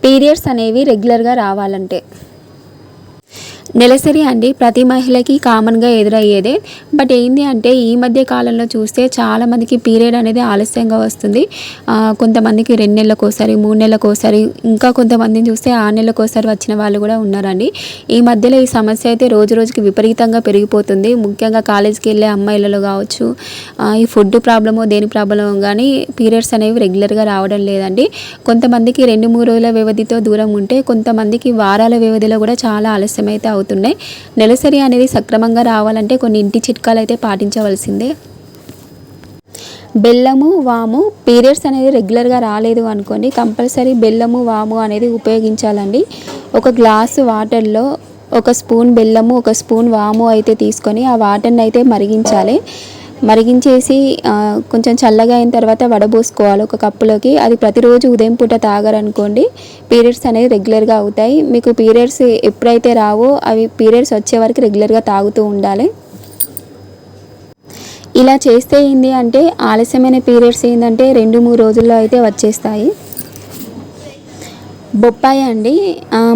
Periods అనేవి రెగ్యులర్గా రావాలంటే నెలసరి అండి ప్రతి మహిళకి కామన్గా ఎదురయ్యేదే. బట్ ఏంటి అంటే ఈ మధ్య కాలంలో చూస్తే చాలామందికి పీరియడ్ అనేది ఆలస్యంగా వస్తుంది. కొంతమందికి 2 నెలలకోసారి 3 నెలలకోసారి ఇంకా కొంతమందిని చూస్తే 6 నెలలకోసారి వచ్చిన వాళ్ళు కూడా ఉన్నారండి. ఈ మధ్యలో ఈ సమస్య అయితే రోజు రోజుకి విపరీతంగా పెరిగిపోతుంది. ముఖ్యంగా కాలేజీకి వెళ్ళే అమ్మాయిలలో కావచ్చు, ఈ ఫుడ్ ప్రాబ్లమో దేని ప్రాబ్లమో కానీ పీరియడ్స్ అనేవి రెగ్యులర్గా రావడం లేదండి. కొంతమందికి 2-3 రోజుల వ్యవధితో దూరం ఉంటే కొంతమందికి వారాల వ్యవధిలో కూడా చాలా ఆలస్యం అయితే అవుతున్నాయి. నెలసరి అనేది సక్రమంగా రావాలంటే కొన్ని ఇంటి చిట్కాలు అయితే పాటించవలసిందే. బెల్లము, వాము పీరియడ్స్ అనేది రెగ్యులర్గా రాలేదు అనుకోండి, కంపల్సరీ బెల్లము, వాము అనేది ఉపయోగించాలండి. ఒక గ్లాసు వాటర్లో 1 స్పూన్ బెల్లము, 1 స్పూన్ వాము అయితే తీసుకొని ఆ వాటర్ని అయితే మరిగించేసి కొంచెం చల్లగా అయిన తర్వాత వడబోసుకోవాలి ఒక కప్పులోకి. అది ప్రతిరోజు ఉదయం పూట తాగారనుకోండి పీరియడ్స్ అనేది రెగ్యులర్గా అవుతాయి. మీకు పీరియడ్స్ ఎప్పుడైతే రావో అవి పీరియడ్స్ వచ్చే వరకు రెగ్యులర్గా తాగుతూ ఉండాలి. ఇలా చేస్తే ఏంటి అంటే ఆలస్యమైన పీరియడ్స్ ఏంటంటే 2-3 రోజుల్లో అయితే వచ్చేస్తాయి. బొప్పాయి అండి,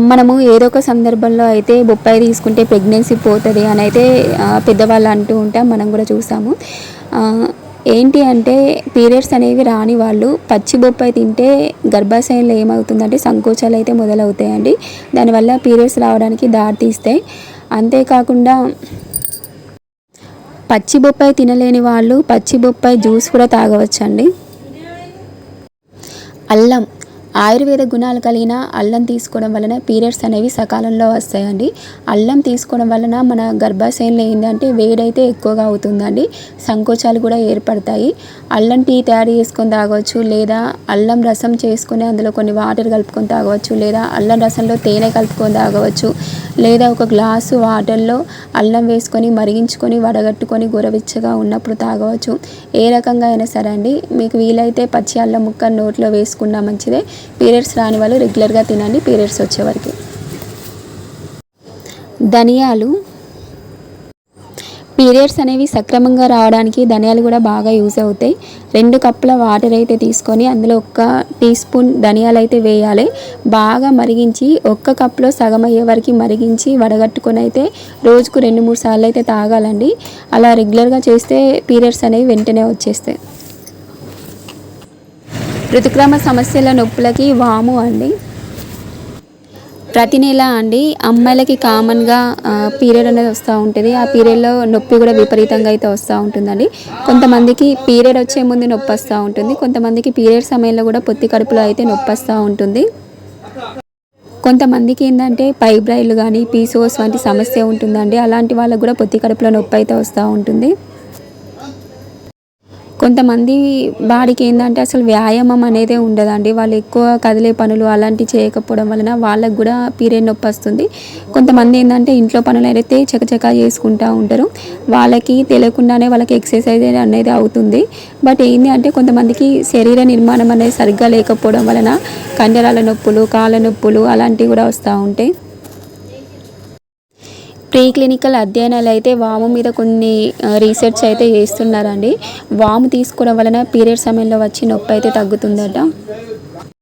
మనము ఏదో ఒక సందర్భంలో అయితే బొప్పాయి తీసుకుంటే ప్రెగ్నెన్సీ పోతుంది అని అయితే పెద్దవాళ్ళు అంటూ ఉంటాం, మనం కూడా చూసాము. ఏంటి అంటే పీరియడ్స్ అనేవి రాని వాళ్ళు పచ్చి బొప్పాయి తింటే గర్భాశయంలో ఏమవుతుందంటే సంకోచాలు అయితే మొదలవుతాయండి. దానివల్ల పీరియడ్స్ రావడానికి దారి తీస్తాయి. అంతేకాకుండా పచ్చి బొప్పాయి తినలేని వాళ్ళు పచ్చి బొప్పాయి జ్యూస్ కూడా తాగవచ్చండి. అల్లం, ఆయుర్వేద గుణాలు కలిగిన అల్లం తీసుకోవడం వలన పీరియడ్స్ అనేవి సకాలంలో వస్తాయండి. అల్లం తీసుకోవడం వలన మన గర్భాశయంలో ఏంటంటే వేడైతే ఎక్కువగా అవుతుందండి, సంకోచాలు కూడా ఏర్పడతాయి. అల్లం టీ తయారు చేసుకొని తాగవచ్చు, లేదా అల్లం రసం చేసుకొని అందులో కొన్ని వాటర్ కలుపుకొని తాగవచ్చు, లేదా అల్లం రసంలో తేనె కలుపుకొని తాగవచ్చు, లేదా ఒక గ్లాసు వాటర్లో అల్లం వేసుకొని మరిగించుకొని వడగట్టుకొని గోరవెచ్చగా ఉన్నప్పుడు తాగవచ్చు. ఏ రకంగా అయినా సరే అండి, మీకు వీలైతే పచ్చి అల్లం ముక్క నోట్లో వేసుకున్నా మంచిదే. పీరియడ్స్ రాని వాళ్ళు రెగ్యులర్గా తినండి పీరియడ్స్ వచ్చే వరకు. ధనియాలు, పీరియడ్స్ అనేవి సక్రమంగా రావడానికి ధనియాలు కూడా బాగా యూజ్ అవుతాయి. 2 కప్పుల వాటర్ అయితే తీసుకొని అందులో 1 టీ స్పూన్ ధనియాలు అయితే వేయాలి. బాగా మరిగించి 1 కప్పులో సగం అయ్యే వరకు మరిగించి వడగట్టుకొని అయితే రోజుకు 2-3 సార్లు అయితే తాగాలండి. అలా రెగ్యులర్గా చేస్తే పీరియడ్స్ అనేవి వెంటనే వచ్చేస్తాయి. ఋతుక్రమ సమస్యల నొప్పులకి వాము అండి. ప్రతి నెల అండి అమ్మాయిలకి కామన్గా పీరియడ్ అనేది వస్తూ ఉంటుంది. ఆ పీరియడ్లో నొప్పి కూడా విపరీతంగా అయితే వస్తూ ఉంటుందండి. కొంతమందికి పీరియడ్ వచ్చే ముందు నొప్పి వస్తూ ఉంటుంది, కొంతమందికి పీరియడ్ సమయంలో కూడా పొత్తి కడుపులో అయితే నొప్పి వస్తూ ఉంటుంది. కొంతమందికి ఏంటంటే ఫైబ్రాయిడ్లు కానీ పీసీఓఎస్ వంటి సమస్య ఉంటుందండి. అలాంటి వాళ్ళకు కూడా పొత్తి కడుపులో నొప్పి అయితే వస్తూ ఉంటుంది. కొంతమంది బాడీకి ఏంటంటే అసలు వ్యాయామం అనేదే ఉండదండి, వాళ్ళు ఎక్కువ కదిలే పనులు అలాంటివి చేయకపోవడం వలన వాళ్ళకు కూడా పీరియడ్ నొప్పి వస్తుంది. కొంతమంది ఏంటంటే ఇంట్లో పనులు అయితే చకచకా చేసుకుంటూ ఉంటారు, వాళ్ళకి తెలియకుండానే వాళ్ళకి ఎక్సర్సైజ్ అనేది అవుతుంది. బట్ ఏంటి అంటే కొంతమందికి శరీర నిర్మాణం అనేది సరిగ్గా లేకపోవడం వలన కండరాల నొప్పులు, కాళ్ళ నొప్పులు అలాంటివి కూడా వస్తూ ఉంటాయి. ప్రీ క్లినికల్ అధ్యయనాలు అయితే వాము మీద కొన్ని రీసెర్చ్ అయితే చేస్తున్నారండి. వాము తీసుకోవడం వలన పీరియడ్ సమయంలో వచ్చి నొప్పి అయితే తగ్గుతుందట.